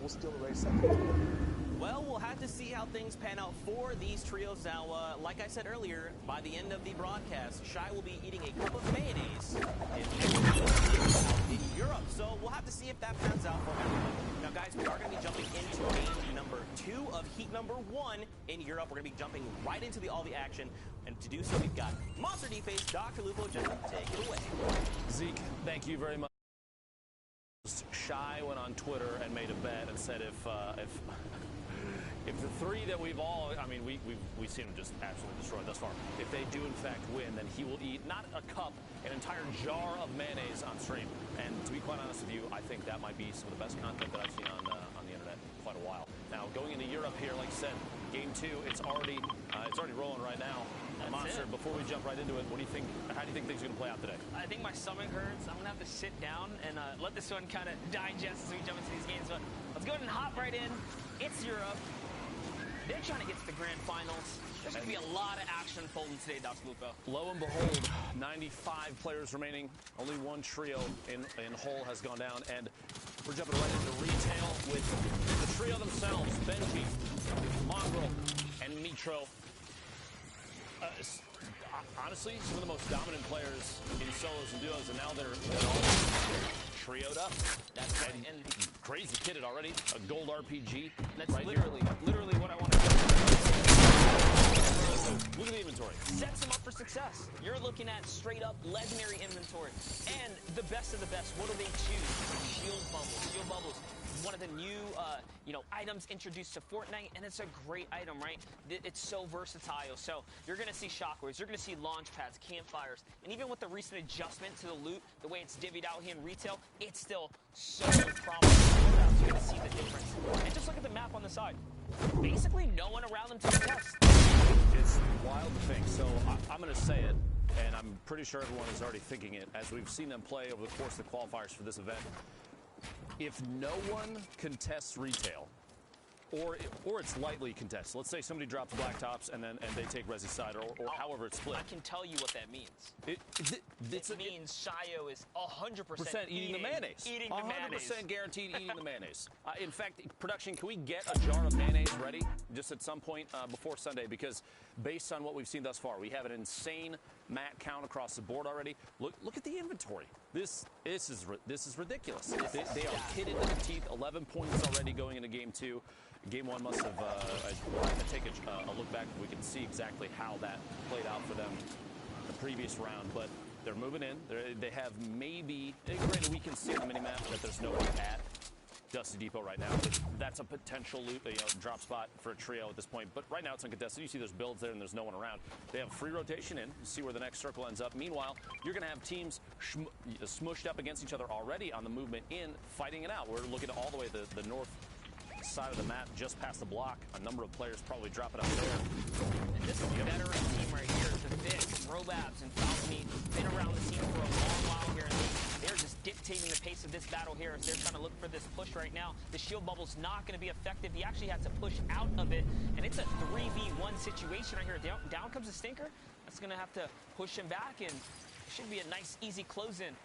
will steal the race second. Well, we'll have to see how things pan out for these trios. Now, like I said earlier, by the end of the broadcast, Shai will be eating a cup of mayonnaise in Europe. So we'll have to see if that pans out for everyone. Now, guys, we are going to be jumping into game number 2 of heat number 1 in Europe. We're going to be jumping right into all the action. And to do so, we've got Monster D-Face, Dr. Lupo. Just take it away. Zeke, thank you very much. Shai went on Twitter and made a bet and said if the 3 that we've all, I mean, we've seen him just absolutely destroyed thus far. If they do in fact win, then he will eat not a cup, an entire jar of mayonnaise on stream. And to be quite honest with you, I think that might be some of the best content that I've seen on the internet in quite a while. Now going into Europe here, like I said, game 2, it's already rolling right now. Monster, before we jump right into it, what do you think? How do you think things are going to play out today? I think my stomach hurts. I'm going to have to sit down and let this one kind of digest as we jump into these games. But let's go ahead and hop right in. It's Europe. They're trying to get to the grand finals. There's going to be a lot of action unfolding today, Dr. Lupo. Lo and behold, 95 players remaining. Only one trio in Hull has gone down. And we're jumping right into retail with the trio themselves, Benji, Mongrel, and Mitro. Honestly, some of the most dominant players in solos and duos, and now they're all trioed up. That's right. And crazy kitted already. A gold RPG. That's right literally what I want to do. Look at the inventory. Sets them up for success. You're looking at straight up legendary inventory. And the best of the best, what do they choose? Shield bubbles. Shield bubbles. One of the new, items introduced to Fortnite, and it's a great item, right? It's so versatile. So you're going to see shockwaves, you're going to see launch pads, campfires, and even with the recent adjustment to the loot, the way it's divvied out here in retail, it's still so promising. You're going to see the difference. And just look at the map on the side. Basically, no one around them to the test. It's wild to think. So I'm going to say it, and I'm pretty sure everyone is already thinking it, as we've seen them play over the course of the qualifiers for this event. If no one contests retail, or it's lightly contested, let's say somebody drops black tops and they take Resi side, or however it's split. I can tell you what that means. It means Shayo is 100% eating the mayonnaise. Eating the mayonnaise. 100% guaranteed eating the mayonnaise. In fact, production, can we get a jar of mayonnaise ready just at some point before Sunday? Because based on what we've seen thus far, we have an insane mat count across the board already. Look at the inventory. This is ridiculous. They are kitted to the teeth. 11 points already going into game 2. Game 1 must have, we'll have to take a look back. We can see exactly how that played out for them the previous round. But they're moving in. They have maybe, granted we can see on the minimap that there's nobody at Dusty Depot right now. That's a potential loot, drop spot for a trio at this point. But right now it's uncontested. You see there's builds there and there's no one around. They have free rotation in. See where the next circle ends up. Meanwhile, you're going to have teams smushed up against each other already on the movement in, fighting it out. We're looking all the way to the north side of the map, just past the block. A number of players probably dropping up there. And this is a veteran team right here. The Vic, Robabs, and Falcony been around the scene for a long while here. They're just dictating the pace of this battle here as they're trying to look for this push right now. The shield bubble's not going to be effective. He actually had to push out of it, and it's a 3v1 situation right here. Down comes the Stinker. That's going to have to push him back, and it should be a nice, easy close-in.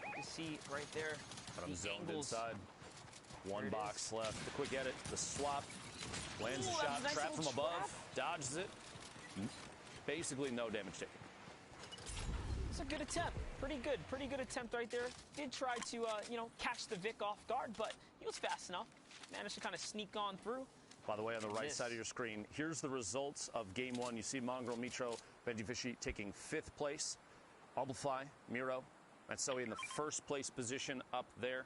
You can see right there. But I'm zoned inside. One box left. The quick edit, the swap, lands a shot, nice trap from trap. above, dodges it. Basically no damage taken. It's a good attempt. Pretty good attempt right there. Did try to, catch the Vic off guard, but he was fast enough. Managed to kind of sneak on through. By the way, on the right side of your screen, here's the results of game 1. You see Mongrel, Mitro, Benji Fishy taking 5th place. Alblefly, Miro, and Zoe in the 1st place position up there,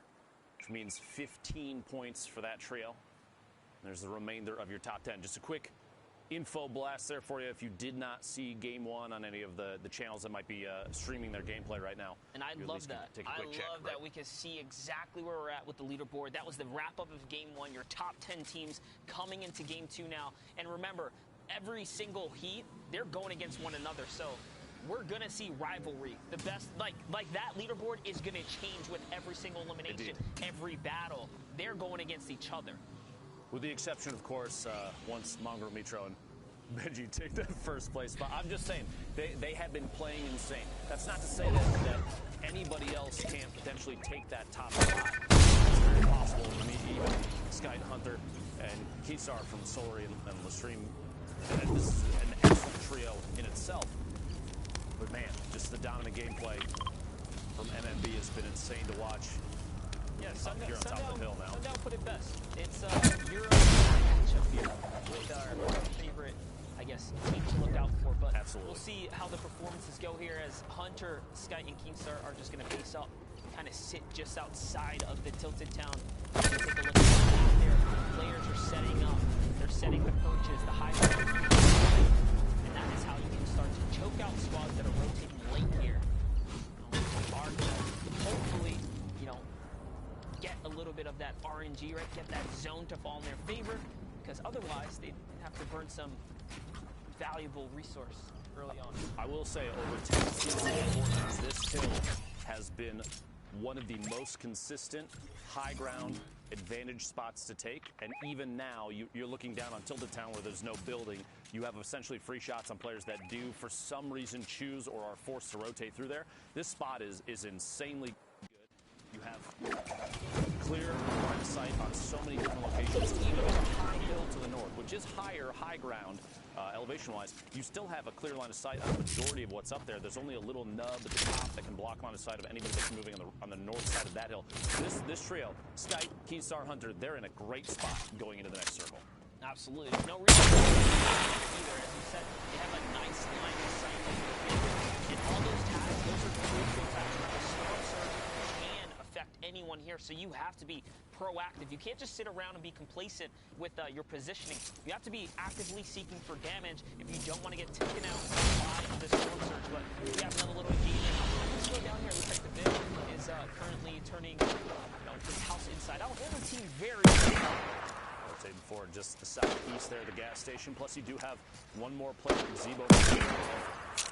which means 15 points for that trio. There's the remainder of your top 10. Just a quick info blast there for you if you did not see game 1 on any of the channels that might be streaming their gameplay right now. And I love that. I love that we can see exactly where we're at with the leaderboard. That was the wrap-up of game 1, your top 10 teams coming into game 2 now. And remember, every single heat, they're going against one another. So we're going to see rivalry. The best, like that leaderboard is going to change with every single elimination, every battle. They're going against each other. With the exception, of course, once Mongrel, Mitro, and Benji take that 1st place spot. I'm just saying, they have been playing insane. That's not to say that anybody else can't potentially take that top spot. very possible. I mean, even Sky Hunter and Keysar from Solary and Lestream, and this is an excellent trio in itself. But man, just the dominant gameplay from MMB has been insane to watch. Yeah, You're on top of the hill now. Sundown put it best. It's Euro matchup here with our favorite, I guess, team to look out for. But absolutely, we'll see how the performances go here as Hunter, Sky, and Keemstar are just going to base up, kind of sit just outside of the Tilted Town. Take a look at that there. Players are setting up. They're setting the perches, the high ground. And that is how you can start to choke out squads that are rotating late here. Are going to hopefully, get a little bit of that RNG, right? Get that zone to fall in their favor, because otherwise they'd have to burn some valuable resource early on. I will say, over 10 seasons of Fortnite, this hill has been one of the most consistent high ground advantage spots to take, and even now you're looking down on Tilted Town where there's no building. You have essentially free shots on players that do for some reason choose or are forced to rotate through there. This spot is insanely good. You have clear line of sight on so many different locations, even on a high hill to the north, which is high ground elevation-wise. You still have a clear line of sight on the majority of what's up there. There's only a little nub at the top that can block line of sight of anybody that's moving on the north side of that hill. This trio, Skype, Keystar, Hunter, they're in a great spot going into the next circle. Absolutely. There's no reason either. As you said, they have a nice line of sight. And all those tags, those are crucial tags. The storm surge can affect anyone here, so you have to be proactive. You can't just sit around and be complacent with your positioning. You have to be actively seeking for damage if you don't want to get taken out by the storm surge. But we have another little engagement. Let's go down here. It looks like the Viv is currently turning his house inside out. And the team very Rotating forward just the southeast there, the gas station. Plus, you do have one more player, Zebo,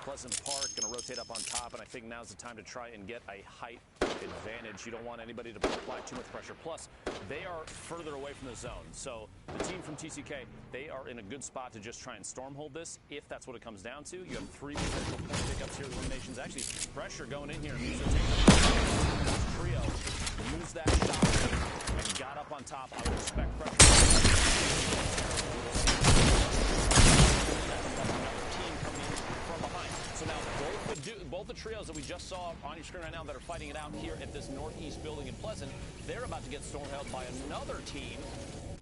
Pleasant Park, going to rotate up on top, and I think now's the time to try and get a height advantage. You don't want anybody to apply too much pressure. Plus, they are further away from the zone. So the team from TCK, they are in a good spot to just try and stormhold this, if that's what it comes down to. You have 3 potential point pickups here. Eliminations, actually, pressure going in here. Trio used that shot and got up on top. I would expect pressure. So now both the trios that we just saw on your screen right now that are fighting it out here at this northeast building in Pleasant, they're about to get stormheld by another team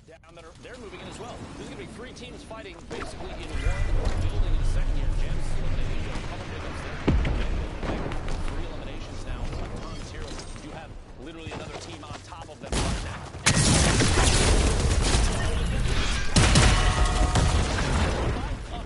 down that they're moving in as well. There's going to be 3 teams fighting basically in one building in a second here. Gems eliminated, a couple pickups there. 3 eliminations now. Tons heroes. You have literally another team on top of them right now.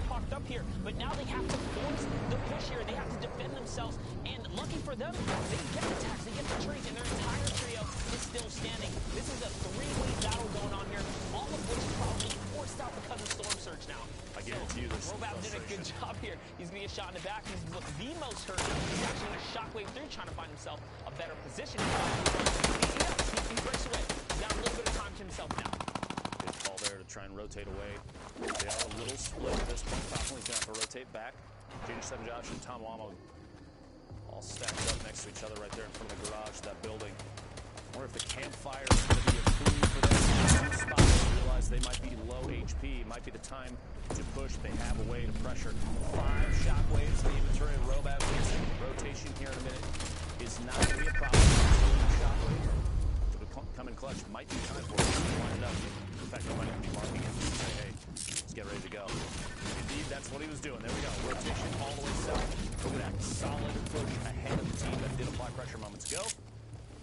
Popped up here, but now they have to force the push here. They have to defend themselves, and lucky for them, they get the tags, they get the trade, and their entire trio is still standing. This is a 3-way battle going on here, all of which is probably forced out because of storm surge now. I guarantee you this. Robab did a good job here. He's going to get shot in the back. He's the most hurt. He's actually going to shockwave through, trying to find himself a better position. He breaks away. He's got a little bit of time to himself now. Good call there to try and rotate away. They are a little split at this point. Falconly's going to have to rotate back. Junior 7 Josh and Tom Wamo all stacked up next to each other right there in front of the garage, that building. I wonder if the campfire is going to be a clue for them. Spot to realize they might be low HP. Might be the time to push. They have a way to pressure. 5 shockwaves in the inventory of Robab. Rotation here in a minute is not going to be a problem. Shockwave to come in clutch. Might be time for it to line it up. In fact, they might even be marking it and say, hey, let's get ready to go. Indeed, that's what he was doing. There we go. Rotation all the way south. Look at that solid push ahead of the team that did apply pressure moments ago.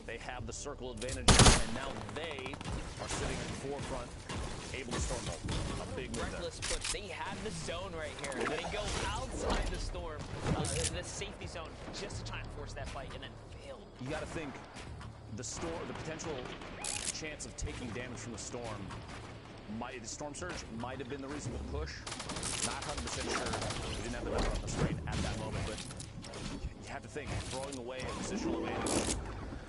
They have the circle advantage, and now they are sitting in the forefront, able to stormhold. A big move there. Reckless push. They had the zone right here. They go outside the storm, the safety zone, just to try and force that fight, and then fail. You got to think the potential chance of taking damage from the storm. The storm surge might have been the reason to push. Not 100% sure. We didn't have the number on the screen at that moment, but you have to think throwing away a positional advantage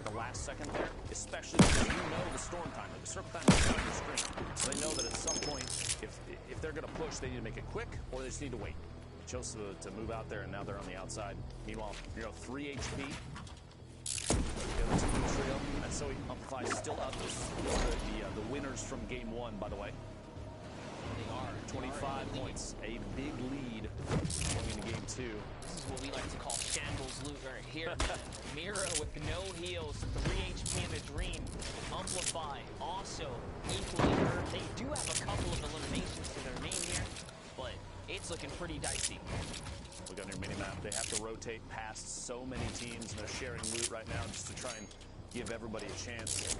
the last second there, especially because you know the storm timer. The circle timer is on your screen, so they know that at some point, if they're going to push, they need to make it quick, or they just need to wait. They chose to move out there, and now they're on the outside. Meanwhile, 3 HP. The other team trio And so Amplify still up. This is the winners from game 1, by the way. They are. 25 points, a big lead going into game 2. This is what we like to call shambles loot right here. Mira with no heals, 3 HP in the dream. Amplify also equally hurt. They do have a couple of eliminations to their name here, but it's looking pretty dicey. Look on your mini-map. They have to rotate past so many teams, and they're sharing loot right now just to try and give everybody a chance.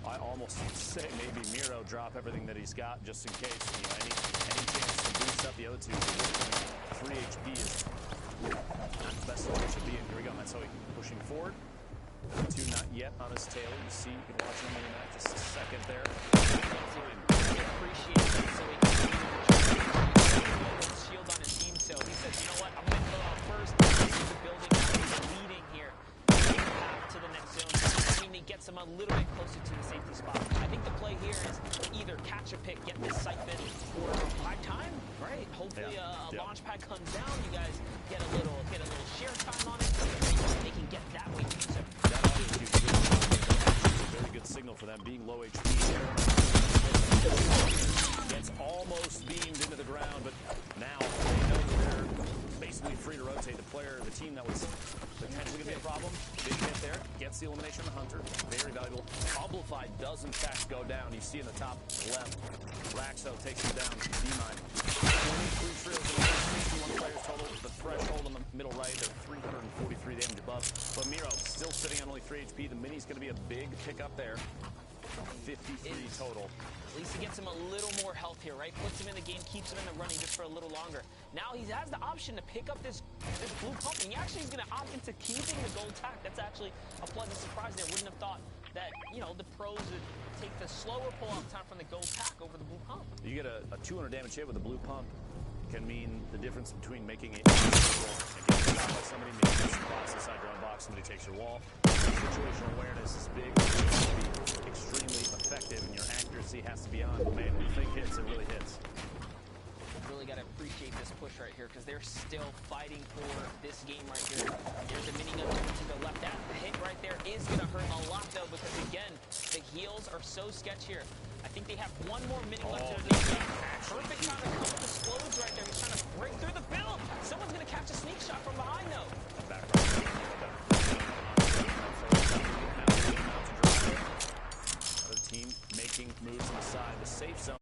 I almost say maybe Miro drop everything that he's got just in case. You know, any chance to boost up the other two. 3 HP is not the best it should be. And here we go. Matsoe pushing forward. 2 not yet on his tail. You see, you can watch him in just a second there. Appreciate it. So he shield on his team. So he says, you know what? I'm going to go out first. This is the building. He's leading here. Path to the next zone. I mean, he gets him a little bit closer to the safety spot. I think the play here is either catch a pick, get this siphon, or buy time, right? Hopefully a launch pad comes down. You guys get a little share time on it. They can get that way too. So very good signal for them being low HP there. Gets almost beamed into the ground, but now they know that they're basically free to rotate. The team that was potentially going to be a problem, big hit there, gets the elimination on Hunter, very valuable. Amplify does in fact go down. You see in the top left, Raxo takes him down, D-Mine. 23 trios in 61 players total. The threshold on the middle right, they're 343 damage above. But Miro still sitting on only 3 HP. The mini's going to be a big pickup there. 53 total. At least he gets him a little more health here, right? Puts him in the game, keeps him in the running just for a little longer. Now he has the option to pick up this blue pump, and he actually is going to opt into keeping the gold tack. That's actually a pleasant surprise there. Wouldn't have thought that, you know, the pros would take the slower pull-out time from the gold tack over the blue pump. You get a 200 damage hit with a blue pump. Can mean the difference between making it impossible and getting shot by somebody, maybe you cross inside your own box, somebody takes your wall. Situational awareness is big. It has to be extremely effective, and your accuracy has to be on. Man, when the thing hits, it really hits. Really got to appreciate this push right here because they're still fighting for this game right here. There's a minigun to the left. That hit right there is going to hurt a lot, though, because, again, the heals are so sketchy here. I think they have one more minute left to the game. Perfect time to come with the explodes right there. He's trying to break through the build. Someone's going to catch a sneak shot from behind, though. Other team making moves on the side. The safe zone.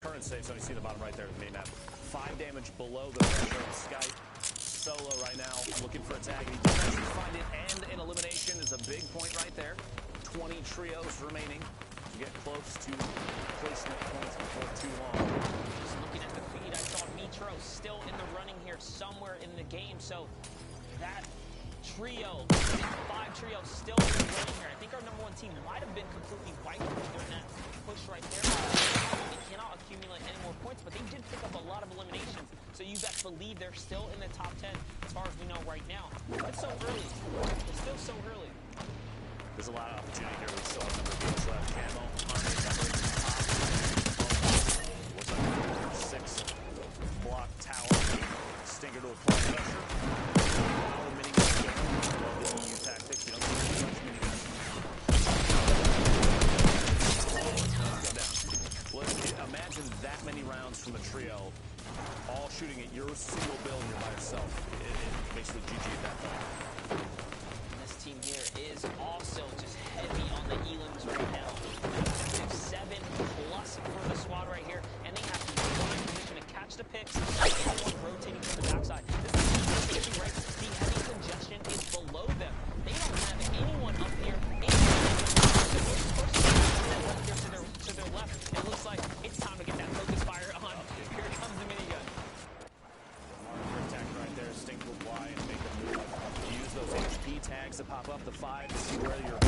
Current safe zone, you see the bottom right there of the main map. 5 damage below the threshold. Skype solo right now, looking for a tag. He does actually find it, and an elimination is a big point right there. 20 trios remaining to get close to placement points before too long. Just looking at the feed, I saw Mitro still in the running here somewhere in the game, so that trio, top 5 trio, still in the running here. I think our #1 team might have been completely wiped during that push right there. They cannot accumulate any more points, but they did pick up a lot of eliminations, so you best believe they're still in the top 10 as far as we know right now. But it's so early. It's still so early. There's a lot of opportunity here. We still have a number of games left. Camo, Hunter, covering the top. What's up? 6 block tower. Stinger to apply pressure. Power minigun. Love the EU tactics. You don't see too much minigun. Go down. Well, imagine that many rounds from a trio, all shooting at your single build and you're by yourself. It basically GG at that point. This team here is also just heavy on the elims right now. 7 plus for the squad right here, and they have to be in position to catch the picks. Anyone rotating from the backside. This is right. The heavy congestion is below them. They don't have anyone up here. To their left. It looks like it's time to get that focus fire on. Here comes the minigun. Attack right there. Sting to apply and make a move. Use those HP tags to pop up the 5 to see where you're